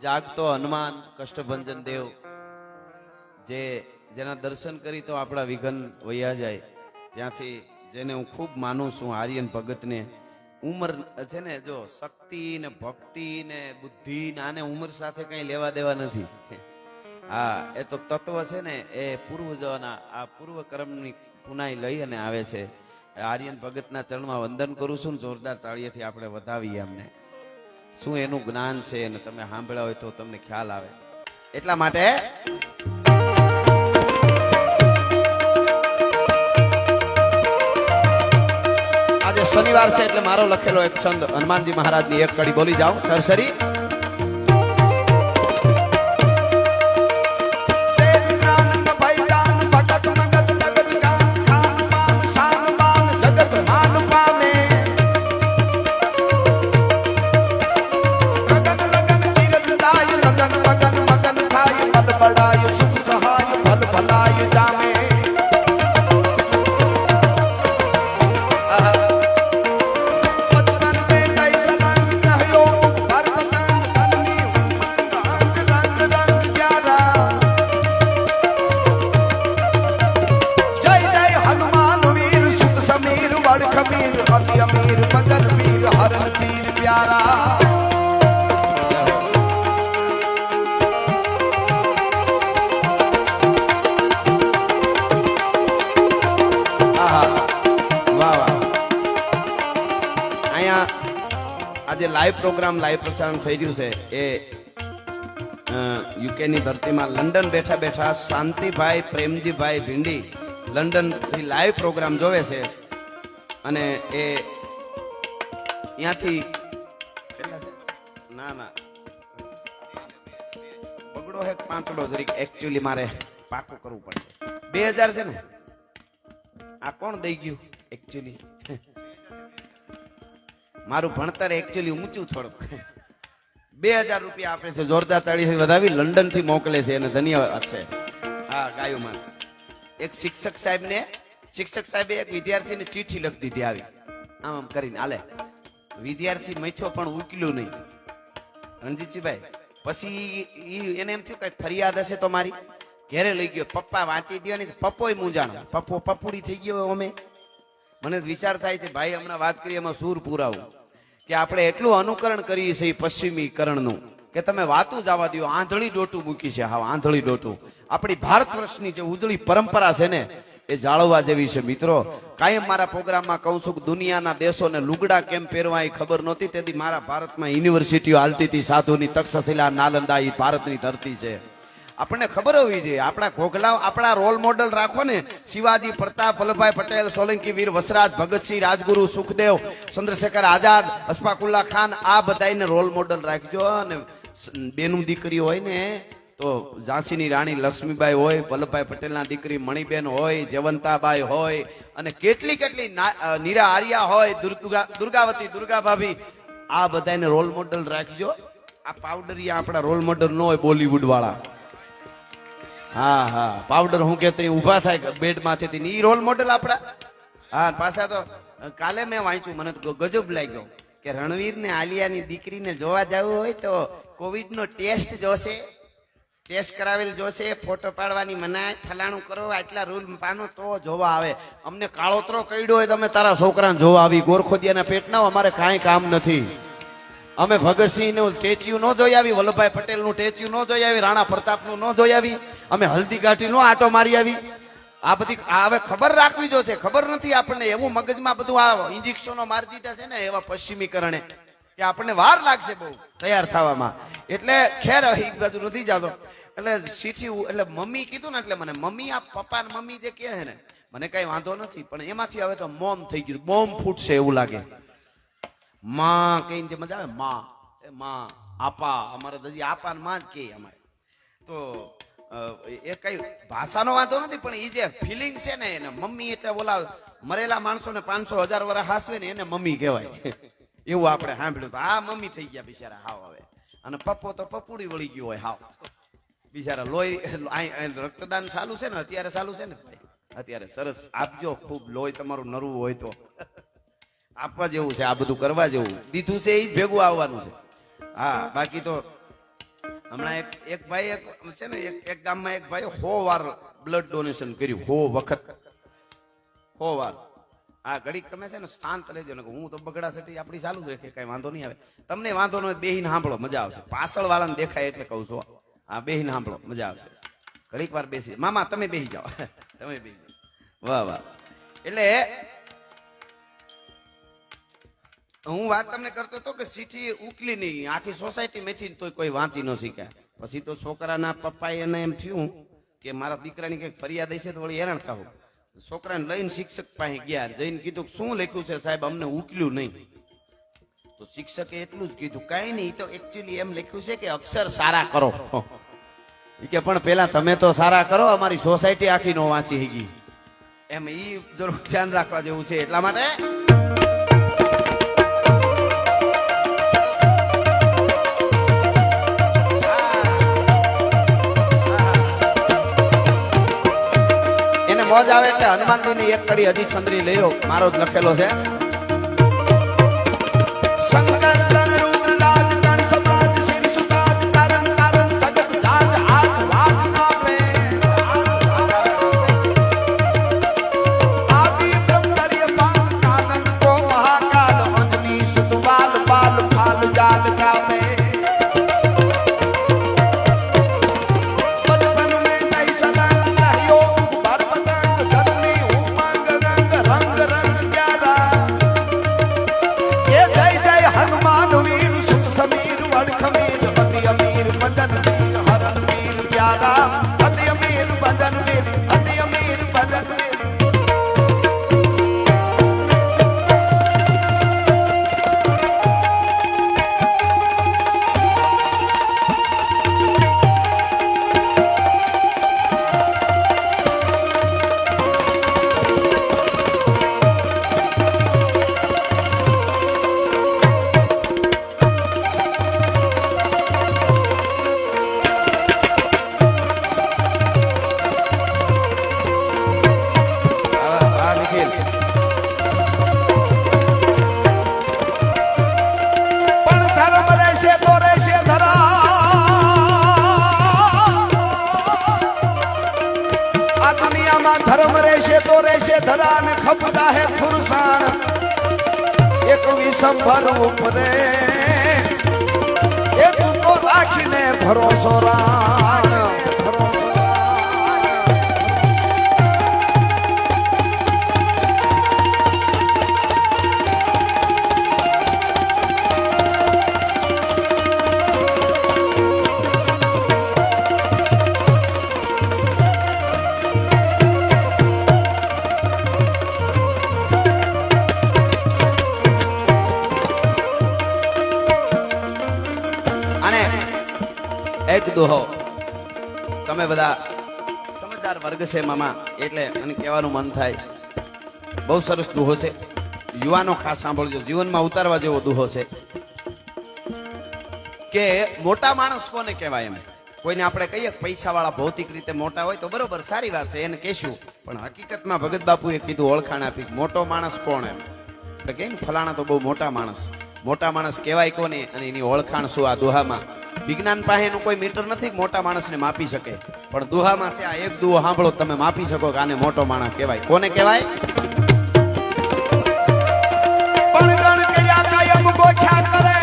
જાગતો હનુમાન કષ્ટભંજન દેવ જેના દર્શન કરી તો આપણા વિઘન વયા જાય, ત્યાંથી જેને હું ખૂબ માનું છું આર્યન ભગતને. ઉંમર છે ને, જો શક્તિ ને ભક્તિ ને બુદ્ધિ ને આને ઉંમર સાથે કઈ લેવા દેવા નથી. હા, એ તો તત્વ છે ને, એ પૂર્વજોના આ પૂર્વ કર્મની પુનાઈ લઈ અને આવે છે. આર્યન ભગતના ચરણમાં વંદન કરું છું. જોરદાર તાળીએથી આપણે વધાવીએ અમને. શું એનું જ્ઞાન છે અને તમે સાંભળ્યા હોય તો તમને ખ્યાલ આવે. એટલા માટે આજે શનિવાર છે એટલે મારો લખેલો એક છંદ હનુમાનજી મહારાજની એક કડી બોલી જાઉં સરસરી. આજે લાઈવ પ્રોગ્રામ લાઈવ પ્રસારણ થઈ રહ્યું છે એ યુકે ની ધરતીમાં લંડન બેઠા બેઠા શાંતિભાઈ પ્રેમજીભાઈ ભીંડી લંડન થી લાઈવ પ્રોગ્રામ જોવે છે અને એ ત્યાંથી ના બગડો હે પાંચડો જરીક એકચ્યુઅલી મારે પાકું કરવું પડશે. 2000 છે ને, આ કોણ દઈ ગયું એકચ્યુઅલી? મારું ભણતર એકચ્યુઅલી ઊંચું થોડુંક. 2000 રૂપિયા આપે છે. જોરદાર તાળી વધાવી લંડન થી મોકલે છે અને ધન્યવાદ છે. હા, ગાયુમાં એક શિક્ષક સાહેબે એક વિદ્યાર્થીને ચીઠી લખી દીધી આવી આમ આમ કરીને હાલે. વિદ્યાર્થી મથ્યો પણ ઉકલ્યું નહીં રણજીતજીભાઈ. પછી એને એમ થયું કઈ ફરિયાદ હશે તો મારી ઘેરે લઈ ગયો. પપ્પા વાંચી દો ને પપ્પોય મૂંઝાણો, પપ્પો પપુડી થઈ ગયો. અમે મને વિચાર થાય છે ભાઈ હમણાં વાત કરીએ એમાં સૂર પુરાવું કે આપણે એટલું અનુકરણ કરીએ છીએ પશ્ચિમીકરણનું કે તમે વાતું જવા દો. આંધળી ડોટું મૂકી છે. હા, આંધળી ડોટું. આપણી ભારત વર્ષની જે ઉજળી પરંપરા છે ને એ જાળવવા જેવી છે મિત્રો. કાયમ મારા પ્રોગ્રામમાં કહું છું કે દુનિયાના દેશોને લુગડા કેમ પહેરવા એ ખબર નહોતી, તેથી મારા ભારતમાં યુનિવર્સિટીઓ હાલતી હતી. સાધુની, તક્ષશિલા, નાલંદા એ ભારતની ધરતી છે. આપણને ખબર હોવી જોઈએ. આપણા ઘોઘલા, આપણા રોલ મોડલ રાખો ને. શિવાજી, પ્રતાપ, વલ્લભભાઈ પટેલ, સોલંકી વીર વસરાજ, ભગતસિંહ, રાજગુરુ, સુખદેવ, ચંદ્રશેખર આઝાદ, અશફાકુલ્લા ખાન, આ બધાને રોલ મોડલ રાખજો. અને બેનું દીકરી હોય ને તો ઝાંસીની રાણી લક્ષ્મીબાઈ હોય, વલ્લભભાઈ પટેલના દીકરી મણિબેન હોય, જયવંતાબાઈ હોય, અને કેટલી કેટલી નીરા આર્યા હોય, દુર્ગાવતી, દુર્ગા ભાભી, આ બધાને રોલ મોડલ રાખજો. આ પાવડરિયા આપણા રોલ મોડલ ન હોય, બોલીવુડ વાળા. હા, પાવડર હું કેતો ઉભા થાય બેડ માંથી ઈ રોલ મોડલ આપડા. હા, પાછા તો કાલે મેં વાંચ્યું, મને તો ગજબ લાગ્યો કે રણવીર ને આલિયાની દીકરીને જોવા જવું હોય તો કોવિડ નો ટેસ્ટ જોશે, ટેસ્ટ કરાવેલ જોશે, ફોટો પાડવાની મનાય, ફલાણું કરો, આટલા રૂલ પાનો તો જોવા આવે. અમને કાળોતરો કઈડો હોય તમે તારા છોકરાને જોવા આવી. ગોરખોદિયાના પેટના અમારે કાંઈ કામ નથી. અમે ભગતસિંહ નું સ્ટેચ્યુ ન જોઈ આવી, વલ્લભભાઈ પટેલ નું સ્ટેચ્યુ ન જોઈ આવી, રાણા પ્રતાપ નું ન જોઈ આવી, અમે હલ્દી ઘાટી નો આટો મારી આવી. આ બધી હવે ખબર રાખવી જો છે. ખબર નથી આપણને. એવું મગજમાં બધું આ ઇન્જેક્શનો મારી દીધા છે ને એવા પશ્ચિમીકરણે કે આપણને વાર લાગશે બહુ તૈયાર થવામાં. એટલે ખેર એ બાજુ નથી જતો. એટલે શીઠી એટલે મમ્મી કીધું ને એટલે મને મમ્મી, આ પપ્પા મમ્મી જે કહે છે ને મને કઈ વાંધો નથી, પણ એમાંથી હવે તો મોમ થઈ ગયું. બોમ્બ ફૂટશે એવું લાગે. માં કઈ જે મજા આવે, માં એ માં આપા, અમારે હજી આપા માં જ કે અમારે તો એ કઈ ભાષાનો વાંધો નથી, પણ એ જે ફિલિંગ છે ને એને મમ્મી એટલે ઓલા મરેલા માણસો ને 500,000 વર્ષ હાસવે ને એને મમ્મી કહેવાય. એવું આપણે સાંભળ્યું. આ મમ્મી થઈ ગયા બિચારા હાવ હવે. અને પપ્પો તો પપુડી વળી ગયો હોય હાવ બિચારા. લોહી રક્તદાન ચાલુ છે ને અત્યારે, ચાલુ છે ને અત્યારે. સરસ આપજો ખૂબ. લોહી તમારું નરવું હોય તો આપવા જેવું છે. આ બધું કરવા જેવું દીધું છે એ ભેગું આવવાનું છે. હા, બાકી તો હમણાં એક ભાઈ છે ને એક ગામમાં એક ભાઈ 100 વાર બ્લડ ડોનેશન કર્યું, 100 વખત, 100 વાર. આ ઘડીક તમે છે ને શાંત રહેજો ને, હું તો બગડા સટી આપણી ચાલુ જ રાખે, કઈ વાંધો નહીં આવે. તમને વાંધો ન હોય બેહીને સાંભળો, મજા આવશે. પાછળ વાળાને દેખાય એટલે કહું છું. હા, બેહીને સાંભળો, મજા આવશે. ઘડીક વાર બેસી. મામા તમે બેસી જાઓ, તમે બેસી જાઓ. વાહ વાહ. એટલે હું વાત તમને કરતો હતો કે ચીઠી ઉકલી નહીં, આખી સોસાયટી માંથી તો કોઈ વાંચી ન શીખ્યા. પછી તો છોકરાના પપ્પાએ એને એમ થયું કે મારા દીકરાની કઈક ફરિયાદ હશે તો વળી હેરાન થાવું. છોકરાને લઈને શિક્ષક પાસે ગયા, જઈને કીધું શું લખ્યું છે સાહેબ, અમને ઉકલ્યું નહીં. તો શિક્ષકે એટલું જ કીધું, કઈ નહીં, તો એકચ્યુઅલી એમ લખ્યું છે કે અક્ષર સારા કરો. કે પણ પેલા તમે તો સારા કરો, અમારી સોસાયટી આખી નો વાંચી ગઈ. એમ ઈ જરૂર ધ્યાન રાખવા જેવું છે. એટલા માટે એને મોજ આવે એટલે હનુમાનજી ની એક કડી હજી છંદરી લઈ લો, મારો જ લખેલો છે. શંકર ગણ રુદ્ર રાજ ગણ સમાજ શિર સુતાજ કારણ કારણ જગત જાજ આજ વાત ના પે આદિ બ્રહ્મચર્ય પાલ કાનન કો મહાકાલ અંજની સુતવાલ બાલ ફાલ જાલ કામે ધર્મ રહેશે તો રહેશે ધરા ને ખપતા હે ખુરસાણ એક વિસંભર ઉપરે એ તું તો રાખીને ભરોસો રાણ એક દોહો. તમે બધા સમજદાર વર્ગ છે મામા, એટલે મને કહેવાનું મન થાય. બહુ સરસ દોહો છે, યુવાનો ખાસ સાંભળજો, જીવનમાં ઉતારવા જેવો દોહો છે. કે મોટા માણસ કોને કહેવાય? એમ કોઈને આપણે કહીએ પૈસા વાળા ભૌતિક રીતે મોટા હોય તો બરોબર, સારી વાત છે, એને કહેશું. પણ હકીકતમાં ભગત બાપુએ કીધું, ઓળખાણ આપી, મોટો માણસ કોણ? એમ એટલે કે ફલાણા તો બહુ મોટા માણસ. મોટા માણસ કહેવાય કોને અને એની ઓળખાણ શું? આ દુહામાં વિજ્ઞાન પાસેનું કોઈ મીટર નથી મોટા માણસને માપી શકે, પણ દુહામાં છે. આ એક દુહો સાંભળો, તમે માપી શકો કે આને મોટો માણસ કહેવાય. કોને કહેવાય? પણ ગણ કર્યા કાયમ ગોખ્યા કરે,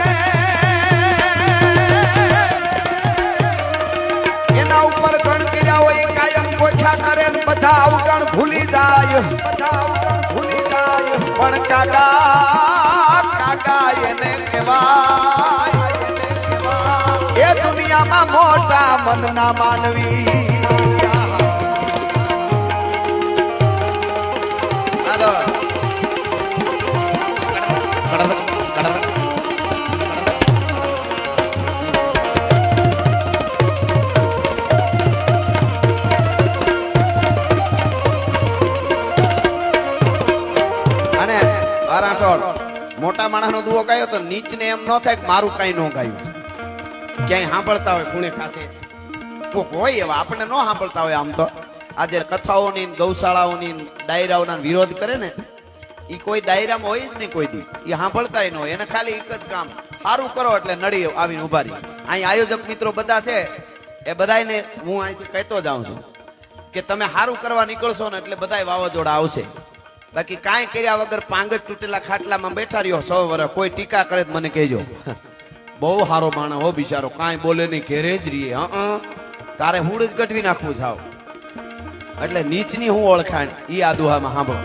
એના ઉપર ગણ કર્યા હોય કાયમ ગોખ્યા કરે, બધા અવગણ ભૂલી જાય, બધા અવગણ ભૂલી જાય. પણ કાકા કાકા એને કહેવાય એ દુનિયામાં મોટા મનના માનવી. અને મોટા માણસ નો દુઓ ગાયો તો નીચને એમ ન થાય કે મારું કઈ ન ગાયું. ક્યાંય સાંભળતા હોય ખૂણે ખાસે હોય એવા, આપણને ન સાંભળતા હોય. આમ તો આજે કથાઓની ગૌશાળાઓની ડાયરાઓના વિરોધ કરે ને, એ કોઈ ડાયરામાં હોય જ નહીં કોઈ દી, એ સાંભળતા ન હોય. એને ખાલી એક જ કામ, સારું કરો એટલે નડી આવીને ઉભા રહી. અહીં આયોજક મિત્રો બધા છે એ બધાને હું અહીંથી કહેતો જાઉં છું કે તમે સારું કરવા નીકળશો ને એટલે બધાય વાવાઝોડા આવશે. બાકી કાંઈ કર્યા વગર પાંગજ તૂટેલા ખાટલામાં બેઠા રહ્યો 100 વર્ષ, કોઈ ટીકા કરે તો મને કહેજો. બહુ સારો માણસ હો બિચારો, કાંઈ બોલે નહીં, ઘેરે જ રહીએ. તારે હુડ જ ગઢવી નાખવું છાવ. એટલે નીચની હું ઓળખાણ ઈ આ દુહામાં સાંભળો.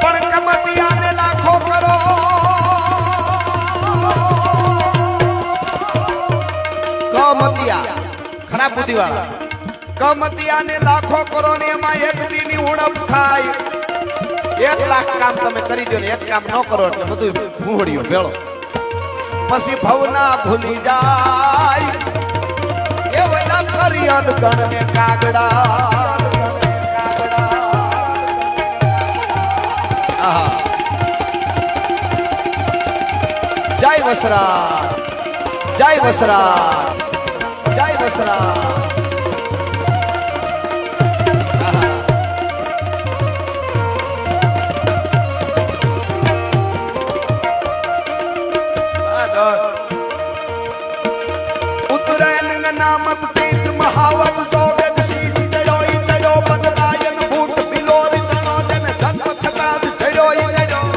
પણ કમતિયાને લાખો કરો, કમતિયા ખરાબ બુદ્ધિવાળા, કમતિયાને લાખો કરો ને એમાં એક દીની ઉણપ થાય. 1 લાખ કામ તમે કરી દો ને એક કામ ન કરો એટલે બધું ભૂહડિયો ભેળો. પછી ભવના ભૂલી જાય એ બધા ફરી અનગણ ને કાગડા. જય વસરા, જય વસરા, જય વસરા. ઉત્તરાયણ નામત તીર્થ મહાવત જોગજ સીધ ચડ્યો ઈ ચડ્યો બદલાયન ભૂત બિલોરી તણો જન જન્મ છકાદ ચડ્યો ઈ ચડ્યો.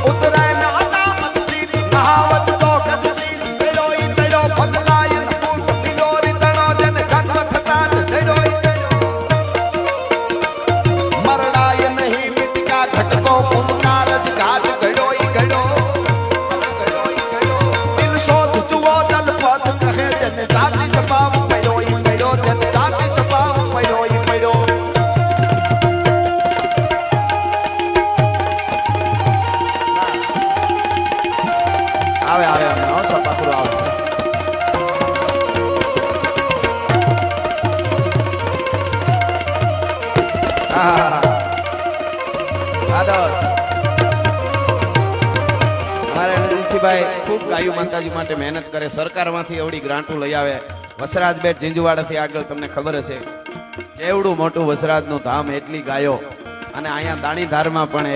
ઉત્તરાયણ નામત તીર્થ મહાવત જોગજ સીધ ચડ્યો ઈ ચડ્યો બદલાયન ભૂત બિલોરી તણો જન જન્મ છકાદ ચડ્યો ઈ ચડ્યો. મરણાય નહીં મિટકા ઘટકો ઓમકાર જ ઘાટ ગડ્યો ઈ ગડ્યો. આવે આવે આવે સપાકુર આવે. અમારે નરસિંહભાઈ ખૂબ ગાયું માતાજી માટે મહેનત કરે, સરકારમાંથી એવડી ગ્રાન્ટો લઈ આવે. વસરાજ બેટ ઝીંઝુવાડાથી આગળ તમને ખબર હશે કેવડું મોટું વસરાજનું ધામ, એટલી ગાયો. અને અહીંયા દાણીધારમાં પણ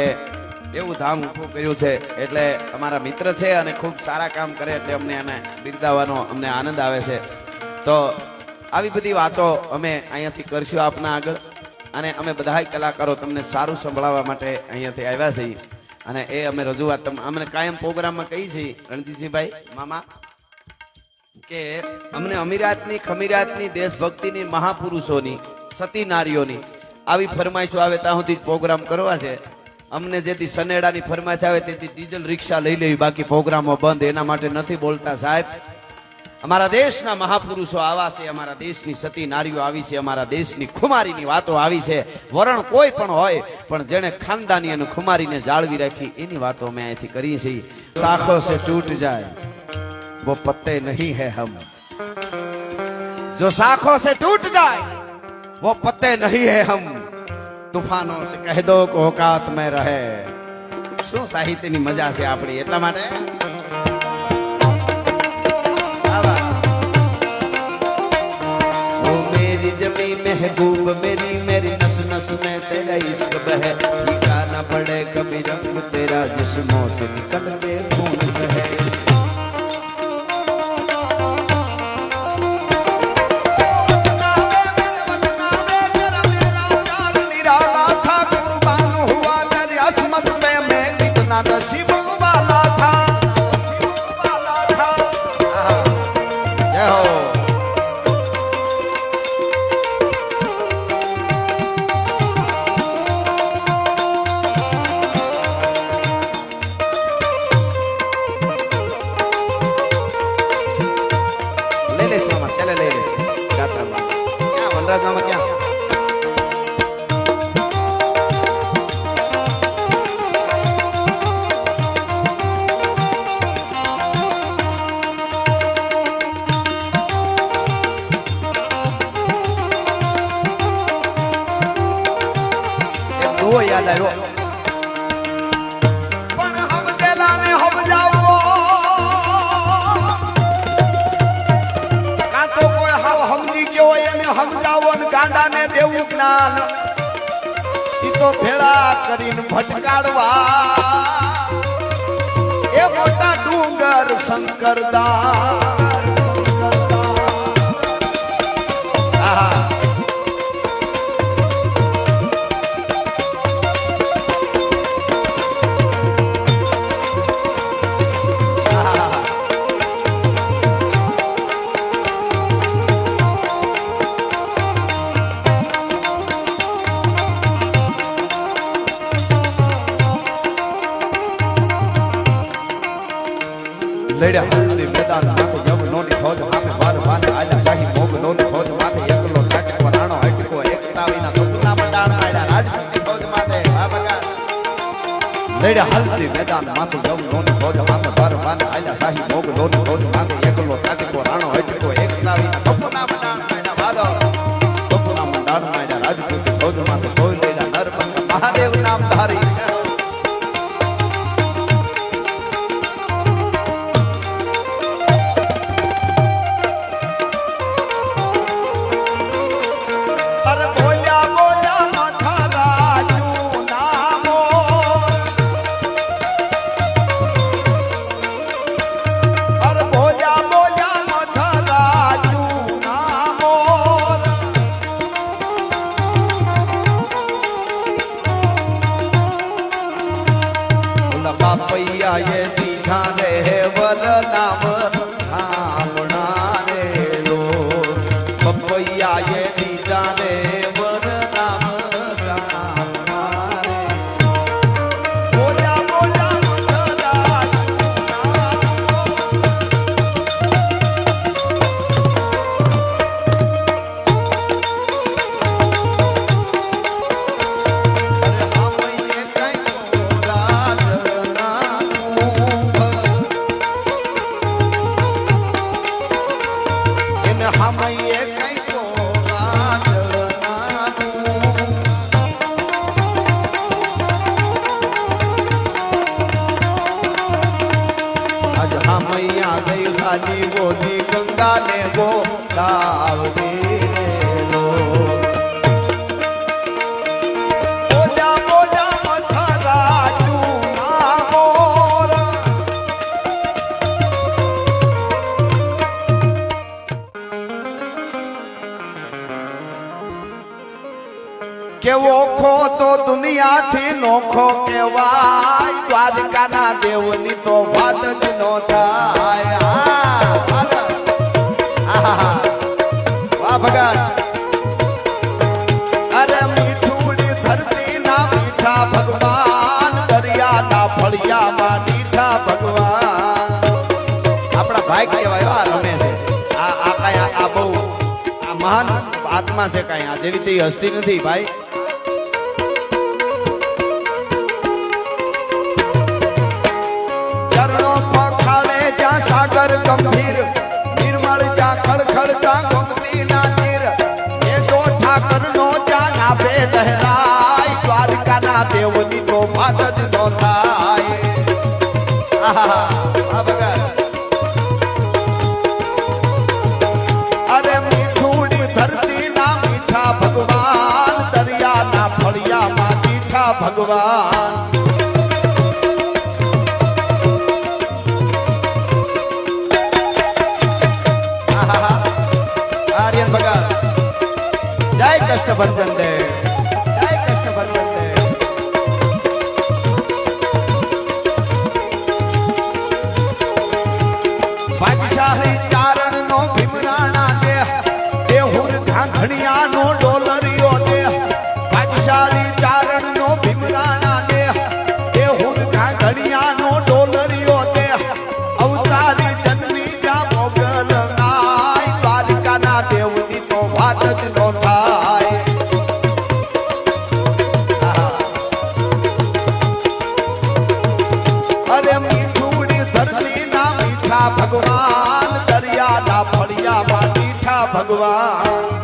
એવું ધામ ઊભું કર્યું છે. એટલે અમારા મિત્ર છે અને ખૂબ સારા કામ કરે એટલે અમને એને બિરદાવવાનો અમને આનંદ આવે છે. તો આવી બધી વાતો અમે અહીંયાથી કરશું આપના આગળ. અને અમે બધા કલાકારો તમને સારું સંભળાવવા માટે અહીંયાથી આવ્યા છીએ. અને એ અમે રજૂઆત અમને કાયમ પ્રોગ્રામમાં કહી છીએ રણજીતસિંહભાઈ મામા કે અમને અમીરાતની ખમીરાતની દેશભક્તિની મહાપુરુષોની સતી નારીઓની આવી ફરમાઈશો આવે ત્યાં સુધી પ્રોગ્રામ કરવા છે. અમને જેથી સનેડાની ફરમાઈશ આવે તેથી ડીઝલ રિક્ષા લઈ લેવી, બાકી પ્રોગ્રામો બંધ. એના માટે નથી બોલતા સાહેબ. અમારા દેશના મહાપુરુષો આવા છે, અમારા દેશની સતી નારીઓ આવી છે, અમારા દેશની ખુમારીની વાતો આવી છે. વરણ કોઈ પણ હોય પણ જેણે ખાનદાની અને ખુમારીને જાળવી રાખી એની વાતો અમે અહીંથી કરીએ છીએ. શાખો સે ટૂટ જાય वो पत्ते नहीं है हम, जो शाखों से टूट जाए वो पत्ते नहीं है हम, तूफानों से कह दो को औकात में रहे. શું સાહિત્યની મજા છે આપણી. એટલા માટે वो मेरी जमी महबूब मेरी मेरी नस नस में तेरा इश्क बहे, ठिकाना पड़े कभी रंग तेरा जिस्मों से निकलते खून बहे. नसीब वाला था, जय हो. ले लेस मामा, चले ले लेस यात्रा में क्या वनराज मामा क्या वो याद आयो. पण हम जेला ने हम जावो का तो कोई हाव हमजी गयो એને સમજાવો ને ગાંડા ને દેવું જ્ઞાન. ઈ તો ભેળા કરીને ભટકાડવા એ મોટા ડુંગર શંકરદા લડ્યા હલ્દી મેદાન માથે યવનોની ફોજ સામે વાર વાને આલા શાહી મોગલોની ફોજ માથે એકલો ટાટકો રાણો હટકો એકતાવીના તપના મંડાણ આડા રાજપૂતની ફોજ માથે આ બગા લડ્યા હલ્દી મેદાન માથે યવનોની ફોજ સામે વાર વાને આલા શાહી મોગલોની ફોજ માથે એકલો ટાટકો રાણો હટકો એકતાવીના તપના મંડાણ આડા વાદો તપના મંડાણ આડા રાજપૂતની ફોજ માથે કોઈ લડ્યા નરપંગ મહાદેવ નામ ધારી બાપૈયા એ દીધા રે વર નામ ધામણા રે લો બપૈયા એ દીધા રે વર નામ ધામણા રે બોલ્યા બોલ્યા મથરા मैया गई खाली बोधी गंगा ने गो लाव दे लो बोला बोला मथरा चूना मोर केवो खो तो दुनिया थी नोखो केवाय દ્વારકાના દેવની તો વાત જ નો થાય વાહ ભગત અરે મીઠુડી ધરતી ના મીઠા ભગવાન દરિયા ના ફળિયામાં મીઠા ભગવાન આપણા ભાઈ કહેવાય આ રમે છે આ કઈ આ બહુ આ મહાન આત્મા છે કઈ આ જેવી તે હસ્તી નથી ભાઈ सागर गंभीर निर्मल जा खड़खड़ता गोमती ना तीर ये जो ठाकर नो जाना बे दहराय द्वारका ना देवनी तो बात ज नो थाय अरे मीठूड़ी धरती ना मीठा भगवान दरिया ना फड़िया मा मीठा भगवान आर्यन भगत जय कष्टभंजन देव जय कष्टभंजन देव भाग्यशाली चारण नो भीमराणा दे देहुर घाघणिया नो डोलरियो दे भाग्यशाली चारण नो भीमराणा दे देहुर घाघणिया नो डोलरियो दे अवतारी जन्मी जा मोगल देवनी तो बात ज नो थाय अरे मीठूड़ी धरती ना मीठा भगवान दरिया ना फड़िया मा मीठा भगवान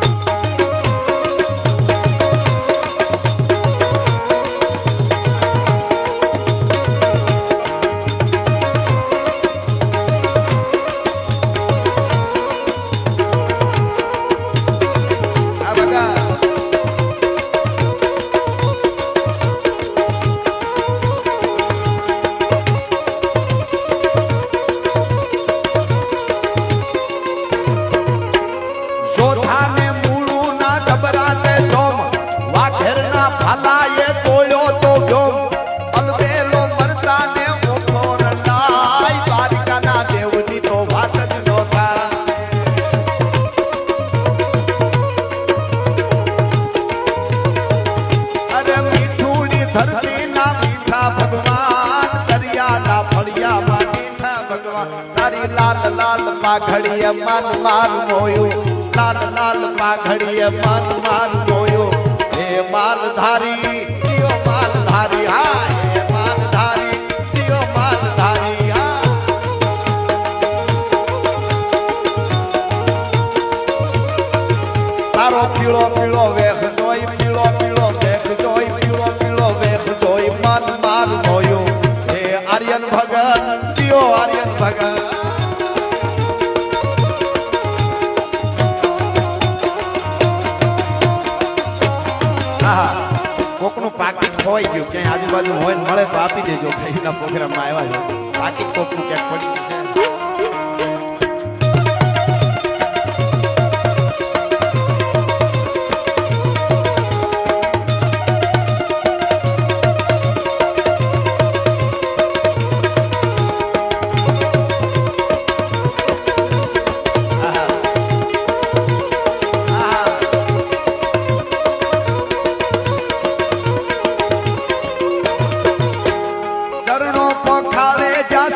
ધારી લાલ લાલ પાઘડીએ મન મારું મોયું લાલ લાલ પાઘડીએ મન મારું મોયું હે માલધારી દિયો માલધારી હા હે માલધારી દિયો માલધારી હા તારો પીળો પીળો વેખ જોઈ પીળો પીળો વેખ જોઈ પીળો પીળો વેખ જોઈ મન મારું મોયું હે આર્યન ભગત જીઓ આર્યન ભગત કોકનું પાકીટ ખોવાઈ ગયું ક્યાંય આજુબાજુ હોય ને મળે તો આપી દેજો ભાઈના પ્રોગ્રામમાં આવ્યા છે પાકીટ કોકનું ક્યાંક પડી ગયું છે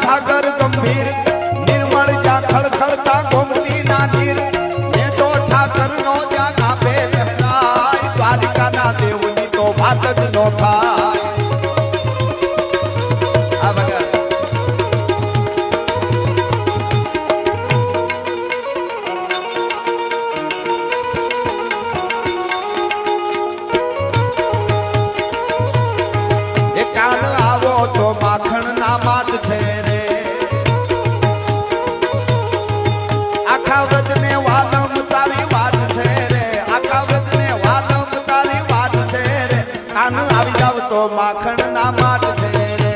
સાગર ગંભીર નિર્મળ જા ખળખળતા ગોમતી ના નીર ને તો ઠાકર નો જા ગાભે લહેરાય દ્વારિકા ના દેવની તો વાત જ નો થાય આ વગર એ કાન આવો તો માખણ ના માટ છે આવી જાવ તો માખણ ના માટ છે રે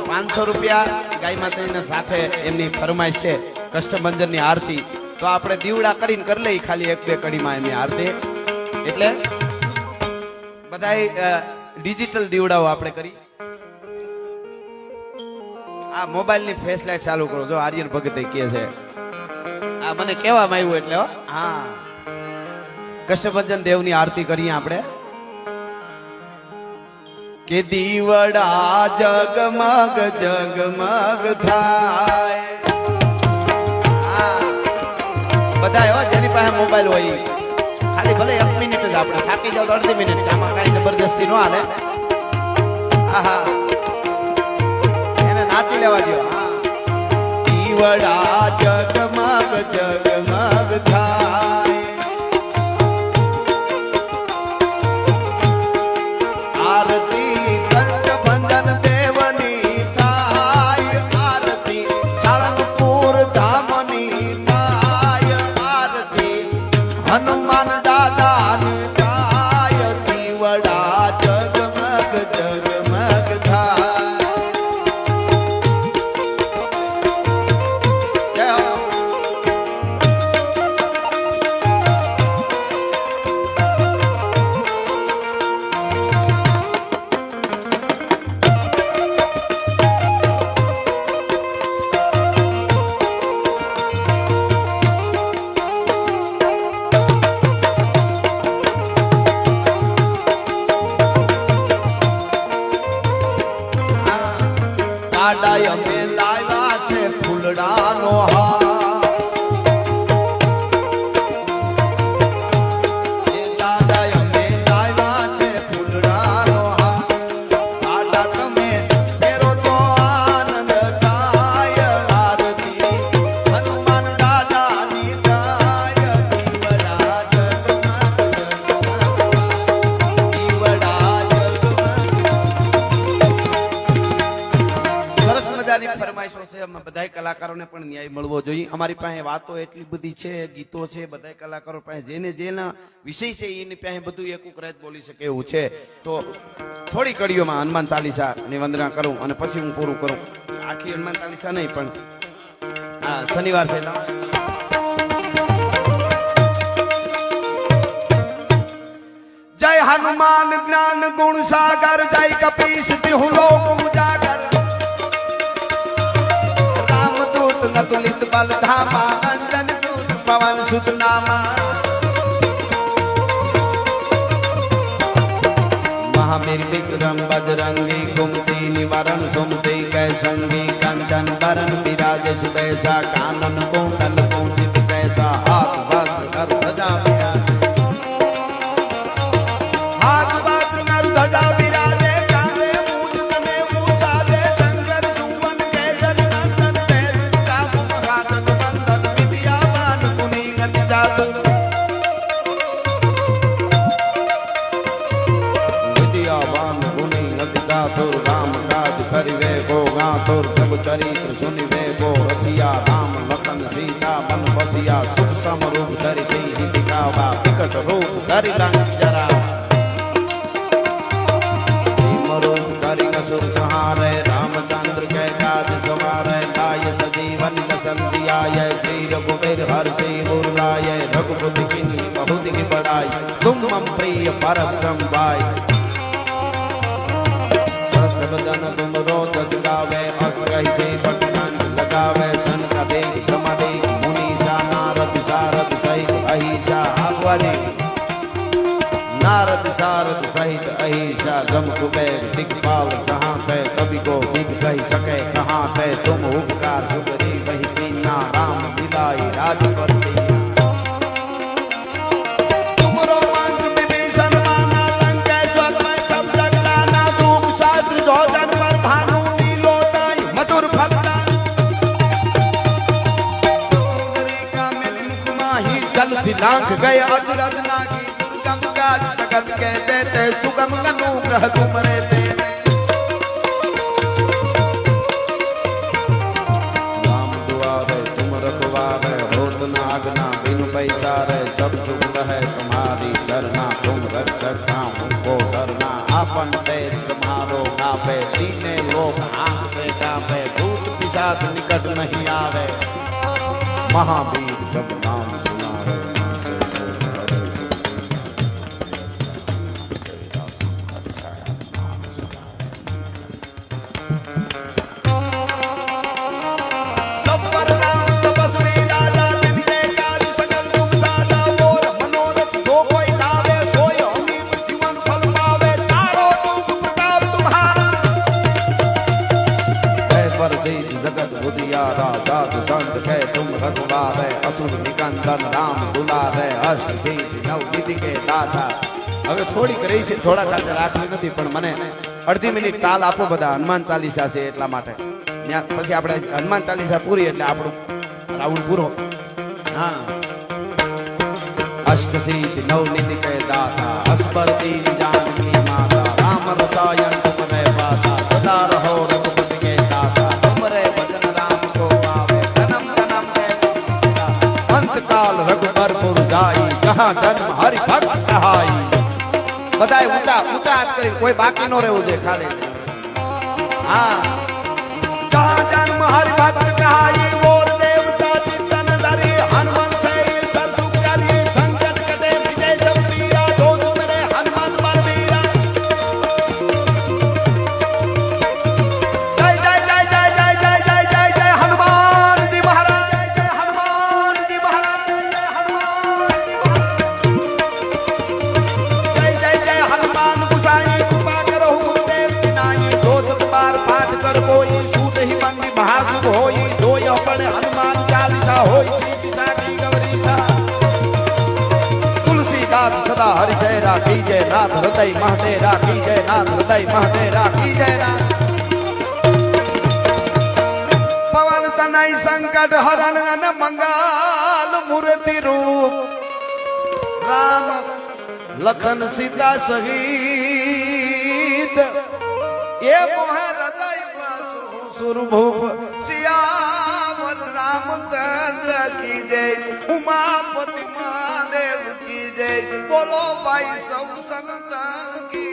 ₹500 ગાય માતાજીના સાથે એમની ફરમાઈશ છે કષ્ટભંજન ની આરતી તો આપણે દીવડા કરીને કરી લઈ ખાલી 1-2 કડીમાં એમની આરતી એટલે બધાય ડિજિટલ દીવડાઓ આપણે કરી આ મોબાઈલ ની ફ્લેશ લાઈટ ચાલુ કરો જો આર્યન ભગત કહે છે આ મને કહેવામાં આવ્યું એટલે હા કષ્ટભંજન દેવની આરતી કરીએ આપણે કે દીવડા જગમગ જગમગ થાય બધા એવા જેની પાસે મોબાઈલ હોય ખાલી ભલે 1 મિનિટ જ આપણે થાકી જાવ તો અડધી મિનિટ આમાં કઈ જબરદસ્તી ન હાલે આહા એને નાચી લેવા દો દીવડા જગમગ જગમગ થાય આરતી કષ્ટભંજન દેવની થાય આરતી સાળંગપુર ધામની હનુમાન દાદા ગાય દીવડા જગમગ જગમગ થાય દાડા અમે લાવ્યા છે ફૂલડાનો હાર દાદા અમે લાવ્યા છે ફૂલડાનો હાર દાદા તમે ફેરો તો આનંદ થાય આરતી હનુમાન દાદાની થાય દીવડા ફરમાઈશો છે બધા કલાકારોને પણ ન્યાય મળવો જોઈએ અમારી પાસે વાતો એટલી બધી છે ગીતો છે બધા કલાકારો પાસે જેને જેના વિષય છે એની પાસે બધું એક રાત બોલી શકે એવું છે તો થોડી કડીઓમાં હનુમાન ચાલીસા ની વંદના કરું અને પછી હું પૂરું કરું આખી હનુમાન ચાલીસા નહીં પણ શનિવાર છે જય हनुमान ज्ञान गुण सागर जय कपीस तिहु लोक उजागर रामदूत अतुलित बल धामा अंजन दूत पवन सुत नामा महावीर विक्रम बजरंगी कुमति निवारण सुमति कै संगी कंचन बरन विराज सुबैसा कानन कुंडल कुंचित कैसा हाथ वज्र कर ध्वजा विराजे हाथ वज्र कर ध्वजा विराजे कांधे मूंज तने मूसाले शंकर सुमन केसरी नंदन तेज प्रताप महाजन वंदन विद्यावान गुणी गति जातु तुर राम काज करिवे गो गातुर प्रभु चरित्र सुनिवे गो रसिया राम लखन सीता बन बसिया सुख सम रूप धरि सिंहि दिखावा विकट रूप धरि लंक जरा भीम रूप धरि असुर संहारे रामचंद्र के काज सवारे लाय सजीवन लसन दियाये श्री रघुवीर हर्षि उर लाये रघुपति कीन्ही बहुत ही बड़ाई तुम मम प्रिय परम भाई बदन तुम रोज गावे असुरहि से भगवान लगावे सनका देव ब्रह्मदेव मुनीसा नारद सारद सहित अहिसा आगवादी नारद सारद सहित अहिसा गम कुबेर दिक्पाल कहाँ थे कवि को विद कह सके कहाँ थे तुम उपकार सुगरी वही कीना राम विदाई राज पर लांघ गए अचरज नागी दुर्गम काज जगत के देते सुगम अनुग्रह तुमरे तेरे राम दुआरे तुम रखवारे होत न आगना बिनु पैसारे सब सुख रहे तुम्हारी चरना तुम रक्षक हमको डरना आपन तेज तुम्हारो गावे दीने लोग आंख से गावे भूत पिशाच निकट नहीं आवे महावीर जब नाम सुनावे साधु संत है तुम रघुवारे असुर निकंदन राम दुलारे अष्ट सिद्धि नव विधि के दाता હવે થોડીક રહી છે થોડા સાથે રાખવી નથી પણ મને અડધી મિનિટ તાલ આપો બધા હનુમાન ચાલીસા છે એટલા માટે પછી આપણે હનુમાન ચાલીસા પૂરી એટલે આપણું રાઉન્ડ પૂરો હા અષ્ટ સિદ્ધિ નવ નિધિ કે દાતા અસ્પર દીન जानकी माता राम रसायन तुमरे पासा सदा रहो रघुपति के दासा तुमरे भजन राम को पावे जन्म जन्म के अंत काल रघुबरपुर जाई जहां जन्म हरि भक्त कहाई बधाई ऊंचा ऊंचा हाथ करी कोई बाकी नो रहવું જોઈએ ખાલી हां जहां जन्म हरि भक्त कहाई और देवता चित्तन धरि हनुमान से सरसु करी संकट कटे विजय सब पीरा जो मेरे हनुमान बलबीरा जय जय जय जय जय जय जय जय जय हनुमान जी महाराज जय जय हनुमान जी महाराज जय जय जय हनुमान गुसाई कृपा करो गुरुदेव नाई जो सत बार पाठ कर कोई सूट ही बंदी महासुभ होई जो यह पढ़े हनुमान चालीसा होई सीधी साकी गौरीसा तुलसीदास सदा हरि से राखी जय नाथ हृदय महदे राखी जय नाथ हृदय महदे राखी जय नाथ पवन तनय संकट हरन न मंगल मूर्ति रूप राम लखन सीता सहित ये मोहे हृदय सुरभूप सियावर रामचंद्र की जय उमापति महादेव की जय बोलो भाई सब संतान की